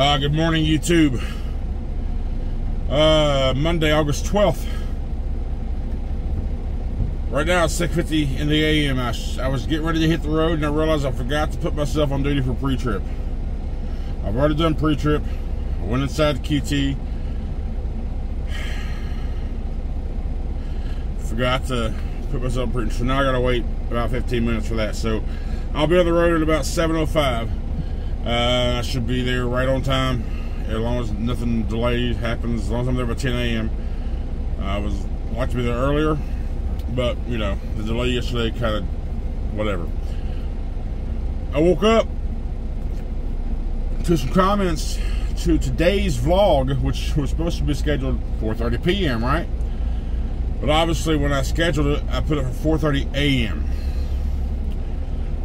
Good morning, YouTube. Monday, August 12th. Right now it's 6:50 in the AM. I was getting ready to hit the road and I realized I forgot to put myself on duty for pre-trip. I've already done pre-trip. I went inside the QT. Forgot to put myself on pre-trip. So now I gotta wait about 15 minutes for that. So I'll be on the road at about 7:05. I should be there right on time, as long as nothing delayed happens, as long as I'm there by 10 a.m. I would like to be there earlier, but, you know, the delay yesterday kind of, whatever. I woke up to some comments to today's vlog, which was supposed to be scheduled 4:30 p.m., right? But obviously when I scheduled it, I put it for 4:30 a.m.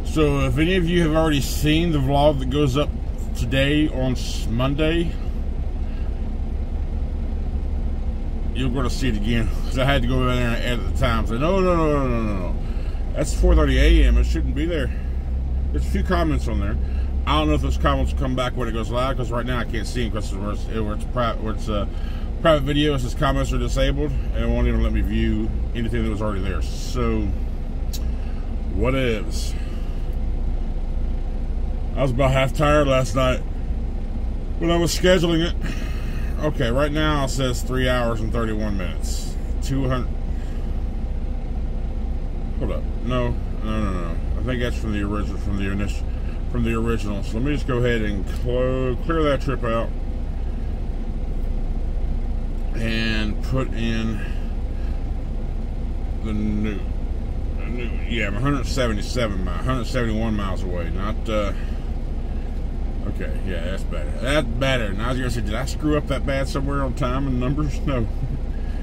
So if any of you have already seen the vlog that goes up today on Monday, you're going to see it again. Because I had to go in there and edit the time. So no. That's 4:30 a.m. It shouldn't be there. There's a few comments on there. I don't know if those comments will come back when it goes live, because right now I can't see them because it's a private video. It says comments are disabled, and it won't even let me view anything that was already there. So, whatevs. I was about half tired last night when I was scheduling it. Okay, right now it says 3 hours and 31 minutes. 200. Hold up. No. I think that's from the original. From the original. So let me just go ahead and clear that trip out and put in the new. Yeah, I'm 171 miles away. Not. Okay, yeah, that's better. That's better. Now I was going to say, did I screw up that bad somewhere on time and numbers? No.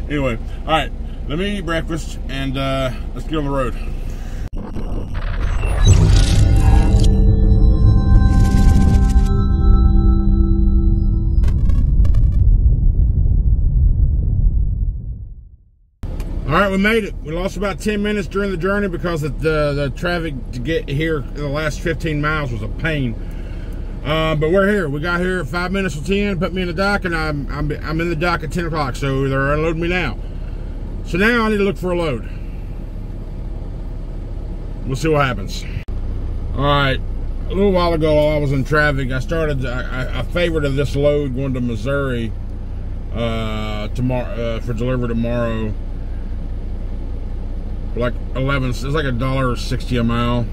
Anyway, all right, let me eat breakfast and let's get on the road. All right, we made it. We lost about 10 minutes during the journey because the traffic to get here the last 15 miles was a pain. But we're here. We got here at 5 minutes to 10. Put me in the dock, and I'm in the dock at 10 o'clock. So they're unloading me now. So now I need to look for a load. We'll see what happens. All right. A little while ago, while I was in traffic, I favorited this load going to Missouri tomorrow for delivery tomorrow. Like 11. It's like $1.60 a mile.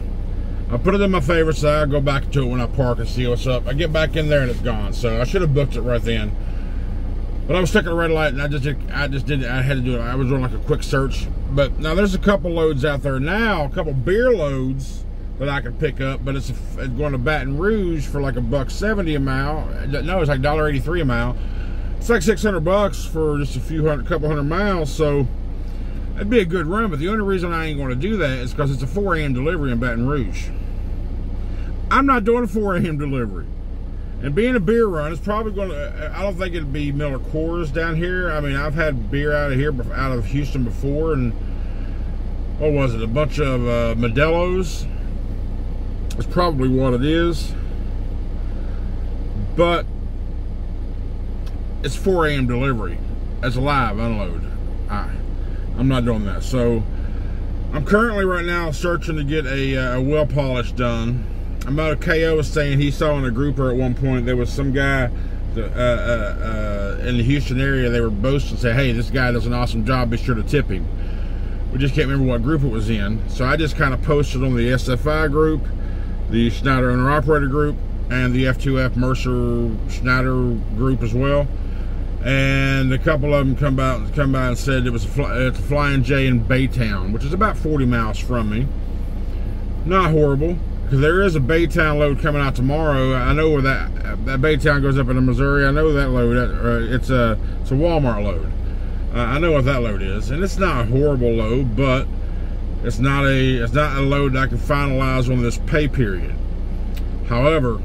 I put it in my favorites, so I go back to it when I park and see what's up. I get back in there and it's gone. So I should have booked it right then. But I was stuck at a red light and I had to do it. I was doing like a quick search. But now there's a couple loads out there now, a couple beer loads that I can pick up, but it's going to Baton Rouge for like $1.70 a mile. No, it's like $1.83 a mile. It's like $600 for just a couple hundred miles. So it'd be a good run, but the only reason I ain't going to do that is because it's a 4 a.m. delivery in Baton Rouge. I'm not doing a 4 a.m. delivery. And being a beer run, it's probably going to, I don't think it'd be Miller Coors down here. I mean, I've had beer out of Houston before, and what was it? A bunch of Modelo's. That's probably what it is. But it's 4 a.m. delivery. It's a live unload. I'm not doing that. So I'm currently right now searching to get a well polish done. I'm out of KO was saying he saw in a grouper at one point there was some guy in the Houston area. They were boasting, say, hey, this guy does an awesome job, be sure to tip him. We just can't remember what group it was in. So I just kind of posted on the SFI group, the Schneider owner operator group, and the F2F Mercer Schneider group as well. And a couple of them come by and said it's a Flying J in Baytown, which is about 40 miles from me. Not horrible, because there is a Baytown load coming out tomorrow. I know where that Baytown goes up into Missouri. I know that load. It's a Walmart load. I know what that load is, and it's not a horrible load, but it's not a load that I can finalize on this pay period. However,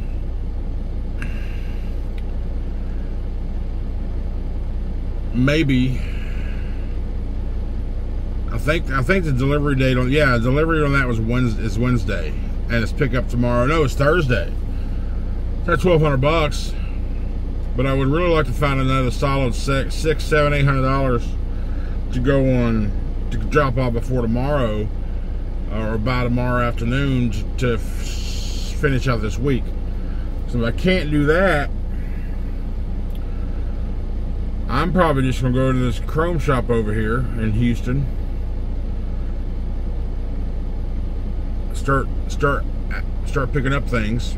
maybe I think the delivery date on delivery on that was Wednesday, and it's pickup tomorrow. No, it's Thursday. That's $1,200. But I would really like to find another solid $600, $700, $800 to go on, to drop off before tomorrow, or by tomorrow afternoon, to finish out this week. So if I can't do that, I'm probably just gonna go to this chrome shop over here in Houston. Start picking up things.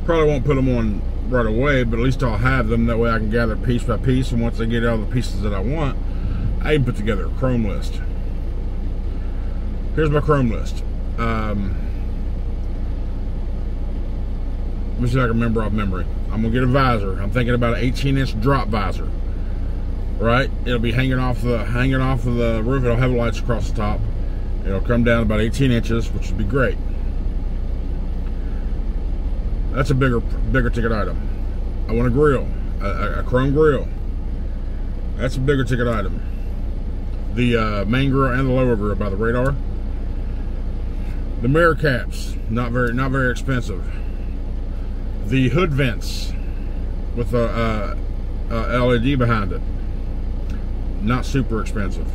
Probably won't put them on right away, but at least I'll have them. That way I can gather piece by piece, and once I get all the pieces that I want, I can put together a chrome list. Here's my chrome list. Let me see if I can remember off memory. I'm gonna get a visor. I'm thinking about an 18-inch drop visor. Right? It'll be hanging off of the roof. It'll have lights across the top. It'll come down about 18 inches, which would be great. That's a bigger ticket item. I want a grill, a chrome grill. That's a bigger ticket item. The main grill and the lower grill by the radar. The mirror caps, not very expensive. The hood vents with a LED behind it, not super expensive.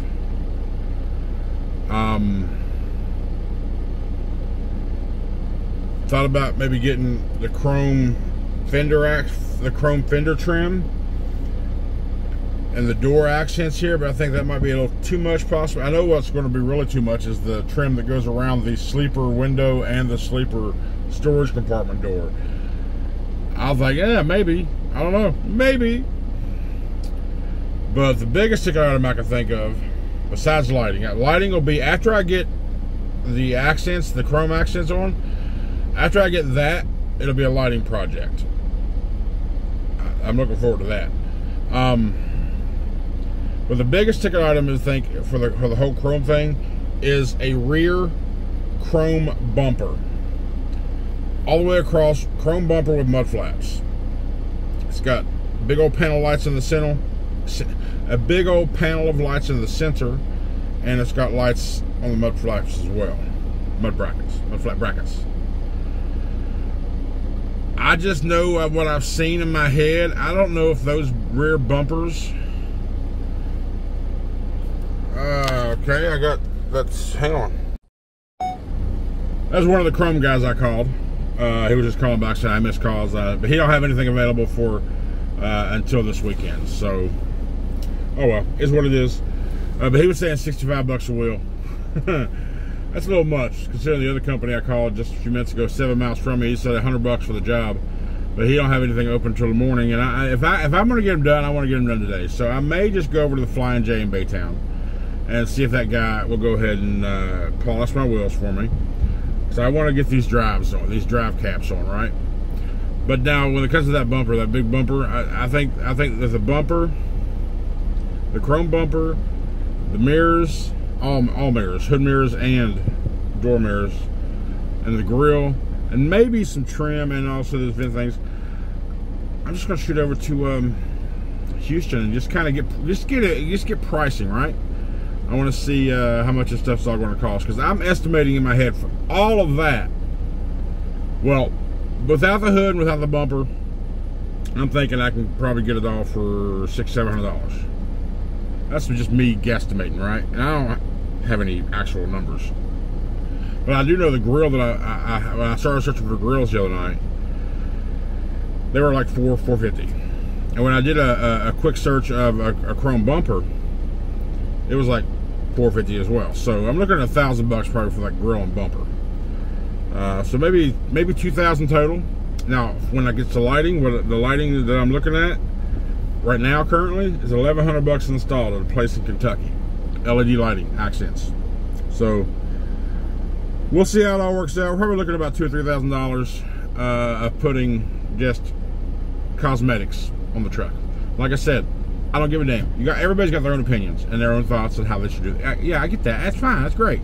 Thought about maybe getting the chrome fender trim and the door accents here, but I think that might be a little too much possibly. I know what's going to be really too much is the trim that goes around the sleeper window and the sleeper storage compartment door. I was like, yeah, maybe. I don't know, maybe. But the biggest ticket item I can think of, besides lighting, lighting will be after I get the accents, the chrome accents on. After I get that, it'll be a lighting project. I'm looking forward to that. But the biggest ticket item, I think, for the whole chrome thing, is a rear chrome bumper, all the way across, chrome bumper with mud flaps. It's got big old panel lights in the center, a big old panel of lights in the center, and it's got lights on the mud flaps as well, mud flap brackets. I just know what I've seen in my head. I don't know if those rear bumpers. Okay, hang on. That's one of the chrome guys I called. He was just calling back saying I missed calls, but he don't have anything available for until this weekend. So, oh well, is what it is. But he was saying $65 a wheel. That's a little much considering the other company I called just a few minutes ago, 7 miles from me. He said $100 for the job, but he don't have anything open until the morning. And if I'm going to get him done, I want to get him done today. So I may just go over to the Flying J in Baytown and see if that guy will go ahead and polish my wheels for me. So I want to get these drives on, these drive caps on, right? But now when it comes to that bumper, that big bumper, I think that the bumper, the chrome bumper, the mirrors, all mirrors, hood mirrors and door mirrors, and the grill, and maybe some trim, and also those vent things. I'm just gonna shoot over to Houston and just kind of get pricing, right? I want to see how much this stuff's all going to cost, because I'm estimating in my head for all of that. Well, without the hood and without the bumper, I'm thinking I can probably get it all for $600-700. That's just me guesstimating, right? And I don't have any actual numbers, but I do know the grill that when I started searching for grills the other night, they were like $450, and when I did a quick search of a chrome bumper, it was like $450 as well. So I'm looking at $1,000 probably for that grill and bumper. So maybe $2,000 total. Now, when I get to lighting, the lighting that I'm looking at right now currently is $1,100 installed at a place in Kentucky. LED lighting accents. So we'll see how it all works out. We're probably looking at about $2,000 or $3,000 of putting just cosmetics on the truck. Like I said, I don't give a damn. Everybody's got their own opinions and their own thoughts on how they should do it. Yeah, I get that. That's fine. That's great.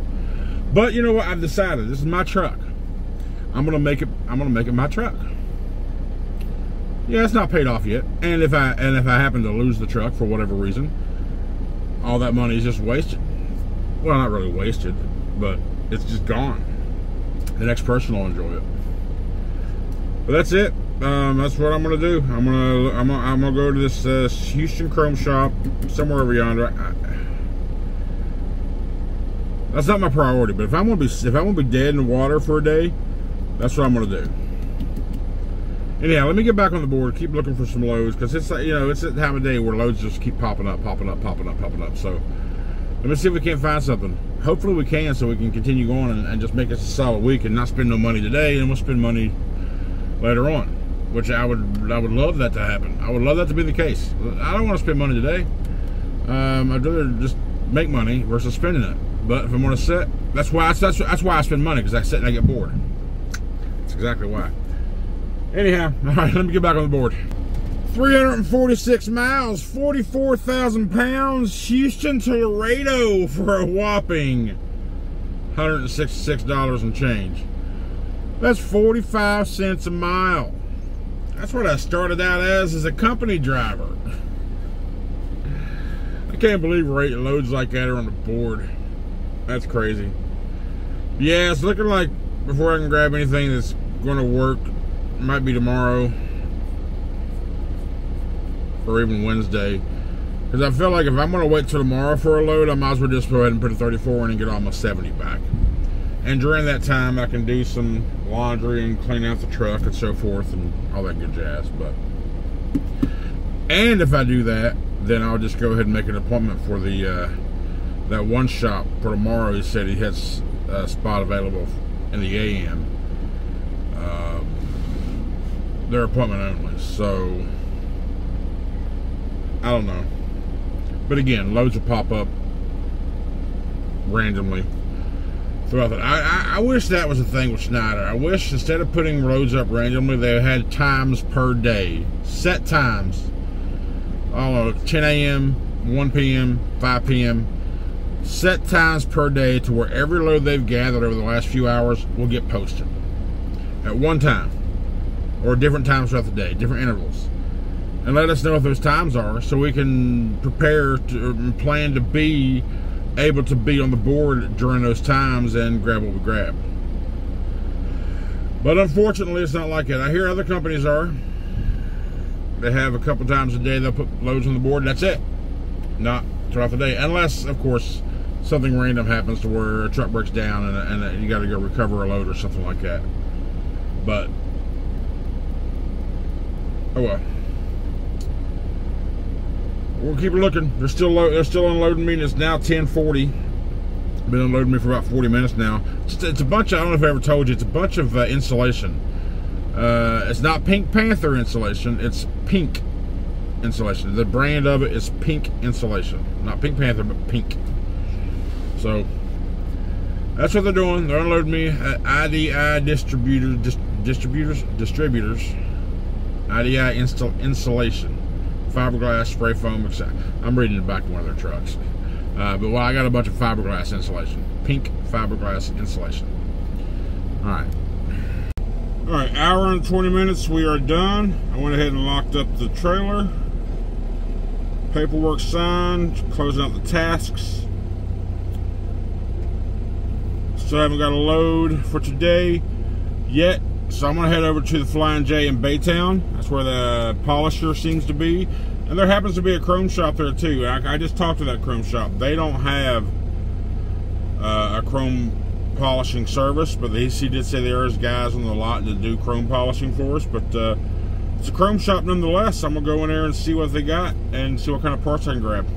But you know what? I've decided this is my truck. I'm gonna make it my truck. Yeah, it's not paid off yet. And if I happen to lose the truck for whatever reason, all that money is just wasted. Well, not really wasted, but it's just gone. The next person will enjoy it. But that's it. that's what I'm gonna do. I'm gonna go to this Houston Chrome shop somewhere over yonder. That's not my priority, but if I'm gonna be dead in the water for a day, that's what I'm gonna do. Anyhow, let me get back on the board, keep looking for some loads, because it's like, you know, it's that time of day where loads just keep popping up. So let me see if we can't find something. Hopefully we can, so we can continue going and just make us a solid week and not spend no money today, and we'll spend money later on, which I would love that to happen. I would love that to be the case. I don't want to spend money today. I'd rather just make money versus spending it. But if I'm gonna sit, that's why I spend money, because I sit and I get bored. That's exactly why. Anyhow, all right, let me get back on the board. 346 miles, 44,000 pounds, Houston to Laredo for a whopping $166 and change. That's 45 cents a mile. That's what I started out as a company driver. I can't believe loads like that are on the board. That's crazy. Yeah, it's looking like before I can grab anything that's going to work, it might be tomorrow or even Wednesday. Because I feel like if I'm going to wait till tomorrow for a load, I might as well just go ahead and put a 34 in and get all my 70 back. And during that time, I can do some laundry and clean out the truck and so forth and all that good jazz. And if I do that, then I'll just go ahead and make an appointment for the that one shop for tomorrow. He said he has a spot available in the AM. Their appointment only, so I don't know. But again, loads will pop up randomly throughout the. I wish that was a thing with Schneider. I wish instead of putting loads up randomly, they had times per day, set times. I don't know, 10 a.m., 1 p.m., 5 p.m. Set times per day to where every load they've gathered over the last few hours will get posted at one time, or different times throughout the day, different intervals, and let us know what those times are, so we can prepare to plan to be able to be on the board during those times and grab what we grab. But unfortunately, it's not like that. I hear other companies are. They have a couple times a day they'll put loads on the board, and that's it. Not throughout the day, unless, of course, something random happens to where a truck breaks down and you got to go recover a load or something like that. But oh well. We'll keep looking. They're still unloading me, and it's now 10:40. Been unloading me for about 40 minutes now. It's a bunch of, I don't know if I ever told you, it's a bunch of insulation. It's not Pink Panther insulation, it's Pink insulation. The brand of it is Pink insulation. Not Pink Panther, but Pink. So that's what they're doing. They're unloading me at IDI distributors. IDI insulation, fiberglass, spray foam, etc. I'm reading the back of one of their trucks. But well, I got a bunch of fiberglass insulation, Pink fiberglass insulation. All right, hour and 20 minutes. We are done. I went ahead and locked up the trailer. Paperwork signed. Closing out the tasks. Still haven't got a load for today yet, so I'm gonna head over to the Flying J in Baytown. That's where the polisher seems to be, and there happens to be a chrome shop there too. I just talked to that chrome shop. They don't have a chrome polishing service, but he did say there's guys on the lot that do chrome polishing for us. But it's a chrome shop nonetheless. I'm gonna go in there and see what they got and see what kind of parts I can grab.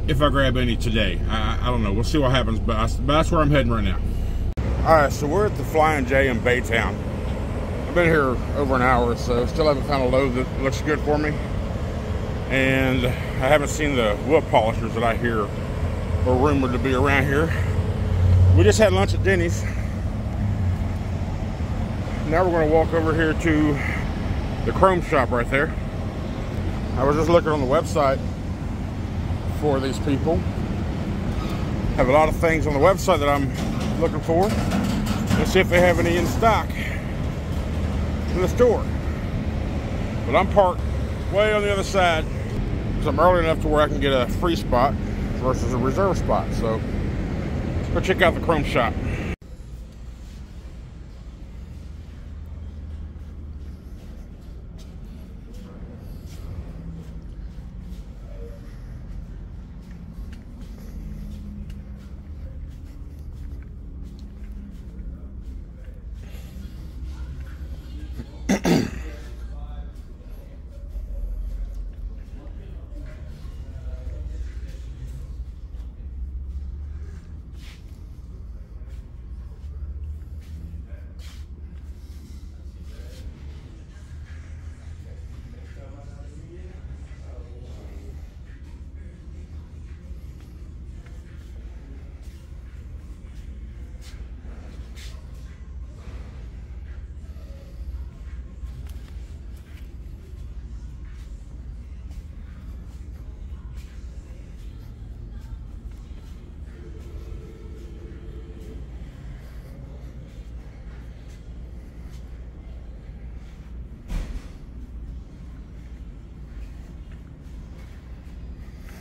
If I grab any today, I don't know. We'll see what happens, but that's where I'm heading right now. All right, so we're at the Flying J in Baytown. I've been here over an hour or so. Still haven't found a load that looks good for me, and I haven't seen the wood polishers that I hear are rumored to be around here. We just had lunch at Denny's. Now we're going to walk over here to the chrome shop right there. I was just looking on the website for these people. Have a lot of things on the website that I'm looking for. Let's see if they have any in stock in the store. But I'm parked way on the other side because I'm early enough to where I can get a free spot versus a reserve spot. So let's go check out the chrome shop.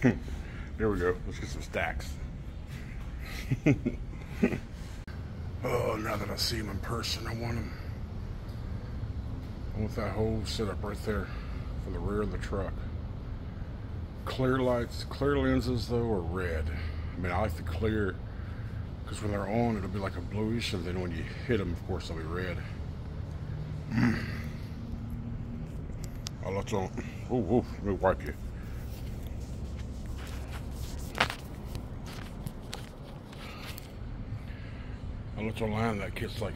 There we go. Let's get some stacks. Oh, now that I see them in person, I want them. I want that whole setup right there for the rear of the truck. Clear lights, clear lenses though, or red. I mean, I like the clear because when they're on, it'll be like a bluish, and then when you hit them, of course, they'll be red. Oh, let's on. Oh, let me wipe you. I looked online, that kit's like,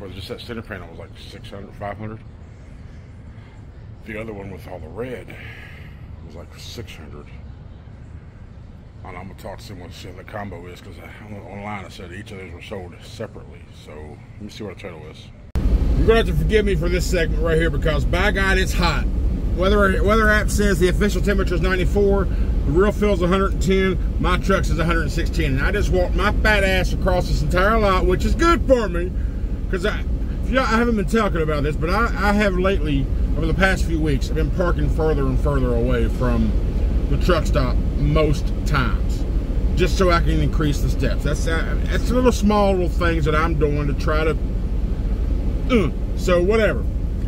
well, just that center panel was like 600, 500. The other one with all the red was like 600. And I'm gonna talk to someone to see what the combo is, because online it said each of those were sold separately. So let me see what the total is. You're gonna have to forgive me for this segment right here, because by God, it's hot. Weather app says the official temperature is 94. The real feels 110. My truck says 116, and I just walked my fat ass across this entire lot, which is good for me, because I haven't been talking about this, but I have lately, over the past few weeks, I've been parking further and further away from the truck stop most times, just so I can increase the steps. That's little small little things that I'm doing to try to. So whatever.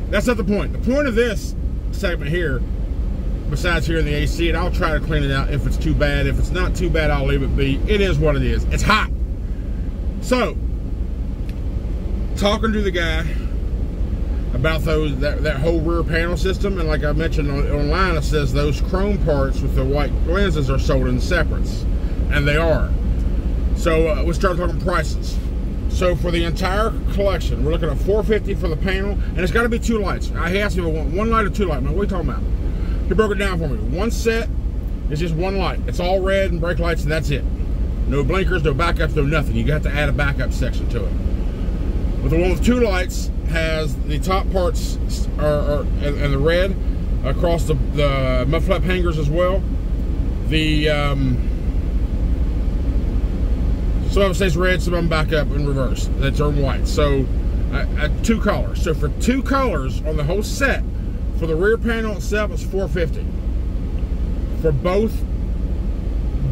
That's not the point. The point of this segment here, besides here in the AC, and I'll try to clean it out if it's too bad. If it's not too bad, I'll leave it be. It is what it is. It's hot. So, talking to the guy about that whole rear panel system, and like I mentioned online, it says those chrome parts with the white lenses are sold in separates, and they are. So we start talking prices. So for the entire collection, we're looking at $450 for the panel, and it's got to be 2 lights. I asked him if I want 1 light or 2 lights. Man, what are you talking about? He broke it down for me. One set is just 1 light. It's all red and brake lights, and that's it. No blinkers, no backups, no nothing. You got to add a backup section to it. But the one with 2 lights has the top parts and the red across the mud flap hangers as well. The some of it stays red, some of them back up in reverse. That's on white. So 2 colors. So for 2 colors on the whole set, for the rear panel itself, it's $450. For both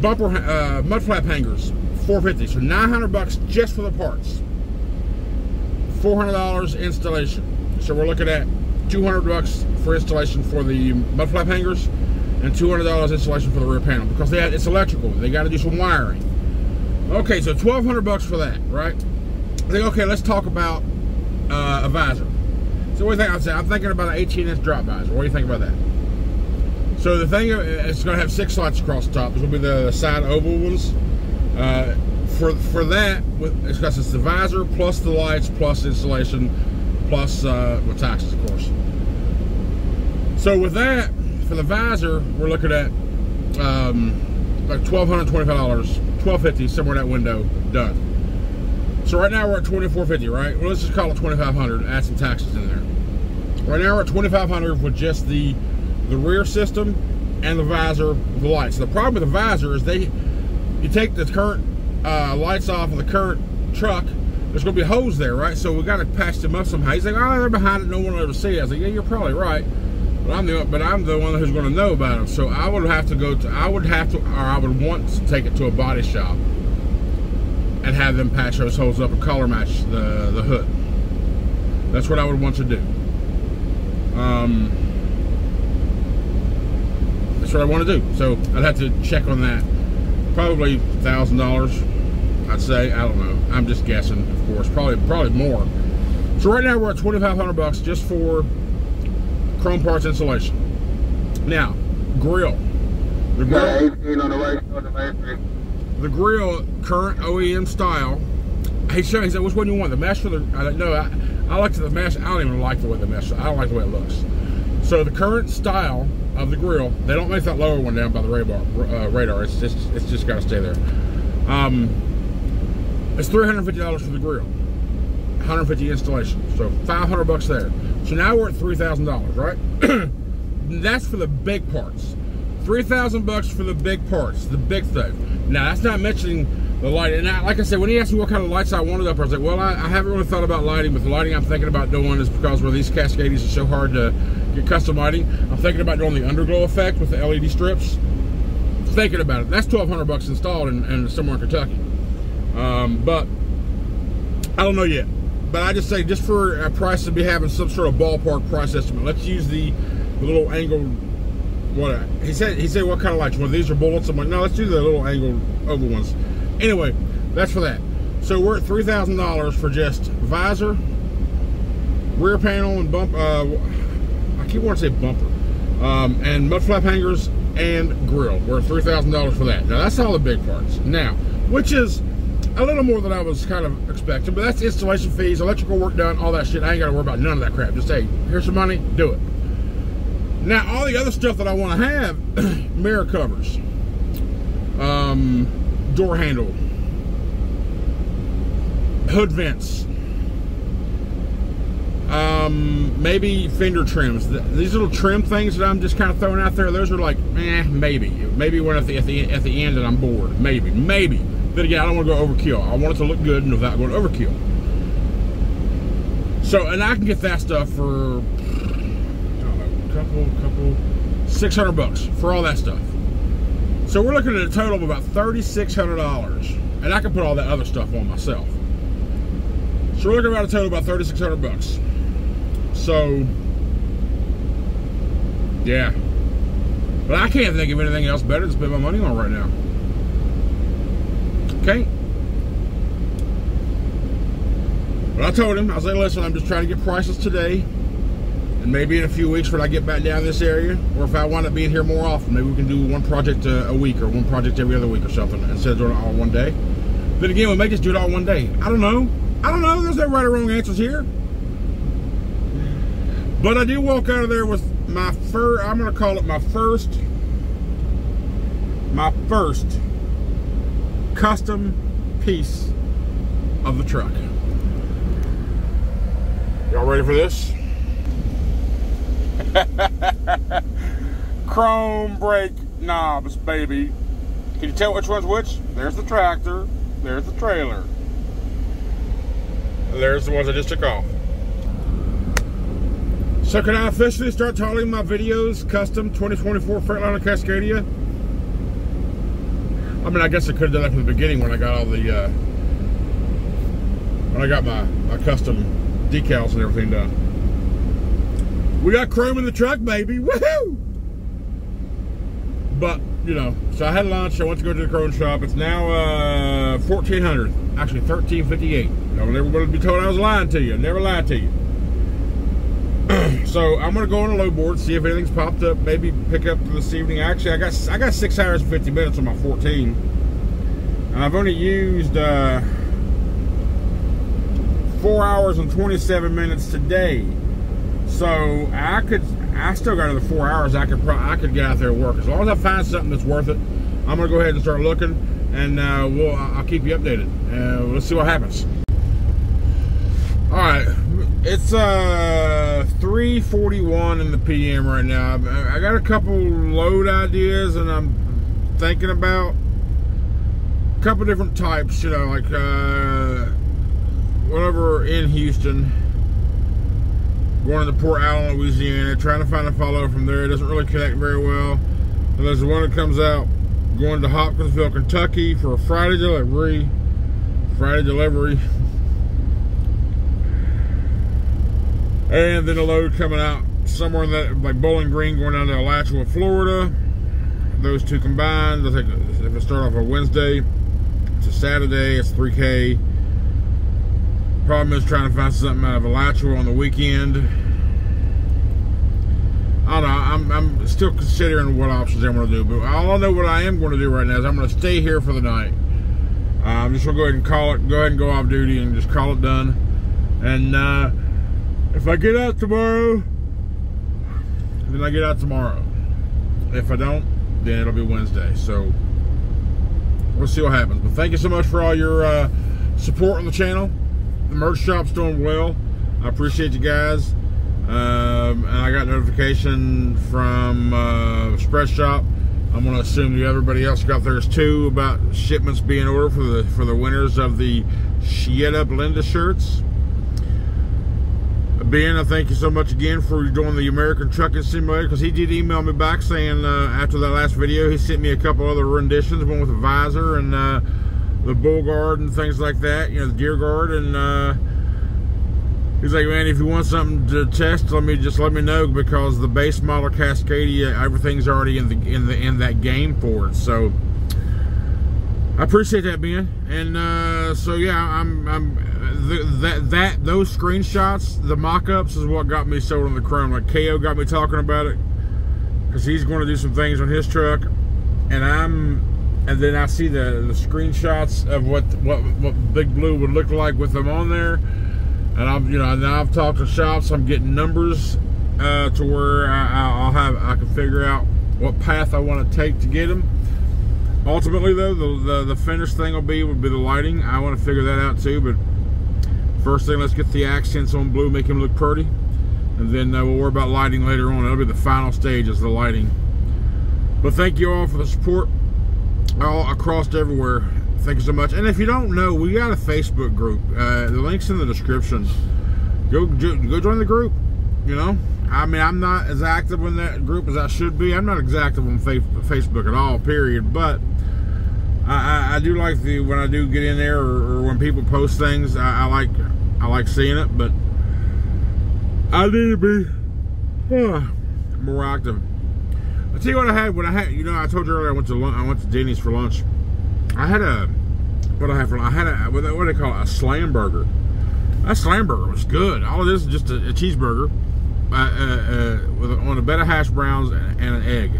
bumper mud flap hangers, $450. So $900 just for the parts. $400 installation. So we're looking at $200 for installation for the mud flap hangers, and $200 installation for the rear panel, because it's electrical. They got to do some wiring. Okay, so $1,200 for that, right? I think, okay, let's talk about a visor. So what do you think? I'm thinking about an 18-inch drop visor. What do you think about that? So the thing, it's going to have 6 slots across the top. This will be the side oval ones. For that, because it's the visor plus the lights plus installation plus with taxes, of course. So with that, for the visor, we're looking at like $1,225, $1,250, somewhere in that window, done. So right now we're at $2,450, right? Well, let's just call it $2,500. Add some taxes in there. Right now we're at $2,500 with just the rear system and the visor with the lights. So the problem with the visor is you take the current lights off of the current truck, there's going to be a hose there, right? So we got to patch them up somehow. He's like, oh, they're behind it, no one will ever see it. I was like, yeah, you're probably right, but I'm the one who's going to know about them. So I would have to I would want to take it to a body shop and have them patch those holes up and color match the hood. That's what I would want to do. That's what I want to do. So I'd have to check on that. Probably $1,000, I'd say. I don't know. I'm just guessing, of course. Probably more. So right now we're at $2,500 just for chrome parts installation. Now, grill. The grill, current OEM style. He said, which one do you want? The mesh or the? No, I like the mesh. I don't even like the way the mesh. I don't like the way it looks. So the current style of the grill, they don't make that lower one down by the radar. It's just got to stay there. It's $350 for the grill, $150 installation, so $500 there. So now we're at $3,000, right? That's for the big parts. $3,000 for the big parts, the big thing. Now that's not mentioning the lighting. And like I said, when he asked me what kind of lights I wanted up, I was like, well, I haven't really thought about lighting, but the lighting I'm thinking about doing is because where these Cascadies are so hard to get custom lighting, I'm thinking about doing the underglow effect with the LED strips. thinking about it. That's $1,200 installed in somewhere in Kentucky. But I don't know yet. But I just say, just for a price to be having some sort of ballpark price estimate, let's use the little angled, what he said what kind of lights? Well, these are bullets. I'm like, no, let's do the little angled oval ones. Anyway, that's for that. So we're at $3,000 for just visor, rear panel, and bump. I keep wanting to say bumper, and mud flap hangers and grill. We're at $3,000 for that. Now that's all the big parts. Now, which is a little more than I was kind of expecting, but that's installation fees, electrical work done, all that shit. I ain't got to worry about none of that crap. Just, hey, here's some money, do it. Now, all the other stuff that I want to have, mirror covers, door handle, hood vents, maybe fender trims. These little trim things that I'm just kind of throwing out there, those are like, maybe one at the end and I'm bored. Maybe. But again, I don't want to go overkill. I want it to look good and without going overkill. So, and I can get that stuff for, I don't know, couple, $600 for all that stuff. So we're looking at a total of about $3,600, and I can put all that other stuff on myself. So we're looking at a total of about $3,600. So, yeah. But I can't think of anything else better to spend my money on right now. Okay. But I told him, I was like, listen, I'm just trying to get prices today, and maybe in a few weeks when I get back down this area, or if I wind up being here more often, maybe we can do one project a week or one project every other week or something instead of doing it all one day. Then again, we may just do it all one day. I don't know. There's no right or wrong answers here. But I do walk out of there with my first, I'm going to call it my first custom piece of the truck. Y'all ready for this? Chrome brake knobs, baby. Can you tell which one's which? There's the tractor, there's the trailer. There's the ones I just took off. So can I officially start titling my videos Custom 2024 Freightliner Cascadia? I mean, I guess I could have done that from the beginning when I got all the, when I got my custom decals and everything done. We got chrome in the truck, baby, woohoo! But, you know, so I had lunch, I went to go to the chrome shop. It's now 1400, actually 1358. Don't ever want to be told I was lying to you. I never lied to you. So I'm gonna go on a low board, see if anything's popped up, maybe pick up this evening. Actually, I got 6 hours and 50 minutes on my 14, and I've only used 4 hours and 27 minutes today. So I still got another 4 hours. I could get out there and work. As long as I find something that's worth it, I'm gonna go ahead and start looking, and I'll keep you updated. Let's see what happens. All right. It's 3:41 in the PM right now. I got a couple load ideas, and I'm thinking about a couple different types, you know, like whenever in Houston, going to Port Allen, Louisiana, trying to find a follow from there. It doesn't really connect very well. And there's the one that comes out going to Hopkinsville, Kentucky for a Friday delivery. And then a load coming out somewhere in that, like Bowling Green, going down to Alachua, Florida. Those two combined, I think if it start off on Wednesday, it's a Saturday, it's 3K. Problem is trying to find something out of Alachua on the weekend. I don't know, I'm still considering what options I'm going to do, but all I know what I am going to do right now is I'm going to stay here for the night. I'm just going to go ahead and go off duty and just call it done. And if I get out tomorrow, then I get out tomorrow. If I don't, then it'll be Wednesday. So we'll see what happens. But thank you so much for all your support on the channel. The merch shop's doing well. I appreciate you guys. And I got notification from Spread Shop. I'm going to assume that everybody else got theirs too about shipments being ordered for the winners of the Shit Up Linda shirts. Ben, I thank you so much again for doing the American Trucking Simulator, because he did email me back saying after that last video he sent me a couple other renditions, one with a visor and the bull guard and things like that, you know, the deer guard, and he's like, man, if you want something to test, let me know, because the base model Cascadia, everything's already in that game for it. So I appreciate that, Ben. And so yeah, those screenshots, the mock-ups, is what got me sold on the Chrome. Like KO got me talking about it, because he's going to do some things on his truck, and then I see the screenshots of what Big Blue would look like with them on there, and now I've talked to shops. I'm getting numbers to where I can figure out what path I want to take to get them. Ultimately, though, the finished thing would be the lighting. I want to figure that out too, but first thing, let's get the accents on Blue, make him look pretty, and then we'll worry about lighting later on. That'll be the final stage, is the lighting. But thank you all for the support all across everywhere. Thank you so much. And if you don't know, we got a Facebook group. The link's in the description. Go join the group. You know, I mean, I'm not as active in that group as I should be. I'm not as active on Facebook at all, period. But I do like when I do get in there, or when people post things, I like seeing it. But I need to be more active. I'll tell you what I had. You know, I told you earlier I went to Denny's for lunch. I had what do they call it? A slam burger. That slam burger was good. All it is just a cheeseburger on a bed of hash browns and an egg,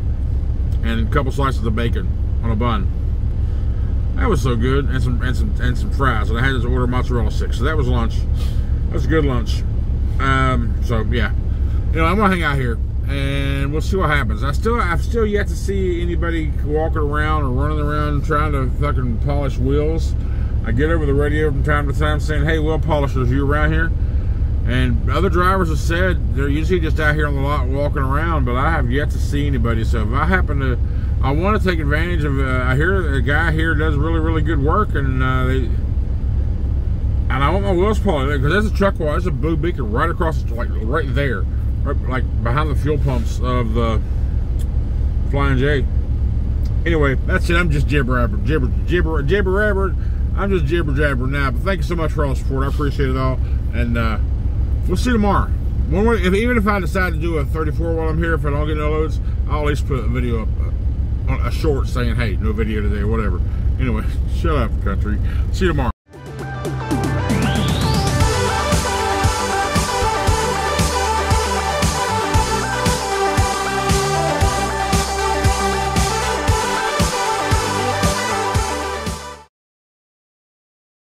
and a couple slices of bacon on a bun. That was so good, and some fries. And I had to order mozzarella sticks. So that was lunch. That was a good lunch. So yeah, you know, I'm gonna hang out here, and we'll see what happens. I've still yet to see anybody walking around or running around trying to fucking polish wheels. I get over the radio from time to time saying, "Hey, wheel polishers, you around here?" And other drivers have said they're usually just out here on the lot walking around, but I have yet to see anybody. So if I happen to, I want to take advantage of. I hear a guy here does really good work, and I want my wheels polished, because there's a truck wall. There's a blue beacon right across, like right there, like behind the fuel pumps of the Flying J. Anyway, that's it. I'm just jibber I'm just jibber jabber now. But thank you so much for all the support. I appreciate it all, and we'll see you tomorrow. Even if I decide to do a 34 while I'm here, if I don't get no loads, I'll at least put a video up, on a short saying, "Hey, no video today," or whatever. Anyway, shut up, country. See you tomorrow.